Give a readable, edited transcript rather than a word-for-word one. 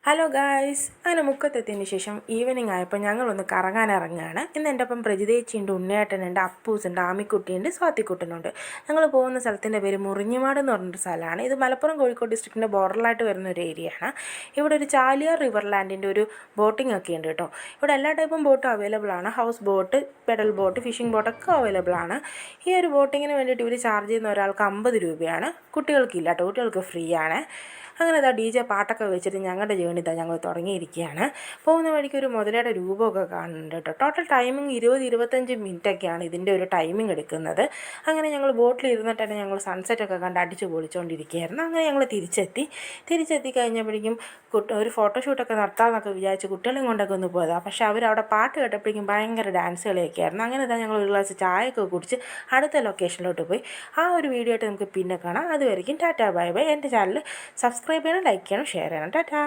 Hello guys, അങ്ങനെ മുക്കത്തെത്തിയതിന് ശേഷം evening ആയപ്പോൾ ഞങ്ങളൊന്ന് കറങ്ങാനിറങ്ങുകയാണ്. ഇന്ന് എൻ്റെ ഒപ്പം പ്രജിതേച്ചിയുണ്ട്, ഉണ്ണിയേട്ടനുണ്ട്, അപ്പൂസുണ്ട്, ആമിക്കുട്ടിയുണ്ട്, സ്വാതിക്കുട്ടനുണ്ട്. ഞങ്ങൾ പോകുന്ന സ്ഥലത്തിൻ്റെ പേര് മുറിഞ്ഞിമാട് എന്ന് പറഞ്ഞൊരു സ്ഥലമാണ്. ഇത് മലപ്പുറം കോഴിക്കോട് ഡിസ്ട്രിക്റ്റിൻ്റെ ബോർഡറിലായിട്ട് വരുന്ന ഒരു ഏരിയയാണ്. ഇവിടെ ഒരു ചാലിയാർ റിവർ ലാൻഡിൻ്റെ ഒരു ബോട്ടിംഗ് ഒക്കെ ഉണ്ട് കേട്ടോ. ഇവിടെ എല്ലാ ടൈപ്പും ബോട്ടും അവൈലബിൾ ആണ്. House boat, pedal boat, fishing ബോട്ടൊക്കെ അവൈലബിൾ ആണ്. ഈ ഒരു ബോട്ടിങ്ങിന് വേണ്ടിയിട്ട് ഇവർ ചാർജ് ചെയ്യുന്ന ഒരാൾക്ക് 50 രൂപയാണ്. കുട്ടികൾക്കില്ല കേട്ടോ, കുട്ടികൾക്ക് ഫ്രീ ആണ്. അങ്ങനെ ഇതാ DJ പാട്ടൊക്കെ വെച്ചിട്ട് ഞങ്ങളുടെ ജേണി ഞങ്ങൾ തുടങ്ങിയിരിക്കുകയാണ്. പോകുന്ന വഴിക്ക് ഒരു മുതലയുടെ രൂപമൊക്കെ കാണുന്നുണ്ട് കേട്ടോ. ടോട്ടൽ ടൈമിംഗ് 20-25 മിനിറ്റൊക്കെയാണ് ഇതിൻ്റെ ഒരു ടൈമിംഗ് എടുക്കുന്നത്. അങ്ങനെ ഞങ്ങൾ ബോട്ടിൽ ഇരുന്നിട്ട് തന്നെ ഞങ്ങൾ സൺസെറ്റൊക്കെ കണ്ട് അടിച്ച് പൊളിച്ചുകൊണ്ടിരിക്കുകയായിരുന്നു. അങ്ങനെ ഞങ്ങൾ തിരിച്ചെത്തി കഴിഞ്ഞപ്പോഴേക്കും ഒരു ഫോട്ടോഷൂട്ടൊക്കെ നടത്താമെന്നൊക്കെ വിചാരിച്ച് കുട്ടികളെയും കൊണ്ടൊക്കെ ഒന്ന് പോയതാണ്. പക്ഷേ അവരവിടെ പാട്ട് കേട്ടപ്പോഴേക്കും ഭയങ്കര ഡാൻസ് കളിയൊക്കെ ആയിരുന്നു. അങ്ങനെ ഇതാ ഞങ്ങൾ ഒരു ഗ്ലാസ് ചായയൊക്കെ കുടിച്ച് അടുത്ത ലൊക്കേഷനിലോട്ട് പോയി. ആ ഒരു വീഡിയോ ആയിട്ട് നമുക്ക് പിന്നെ കാണാം. അതുവരെയും ടാറ്റാ ബൈ ബൈ. എൻ്റെ ചാനൽ സബ്സ്ക്രൈബ് ചെയ്യണം, ലൈക്ക് ചെയ്യണം, ഷെയർ ചെയ്യണം. ടാറ്റാ.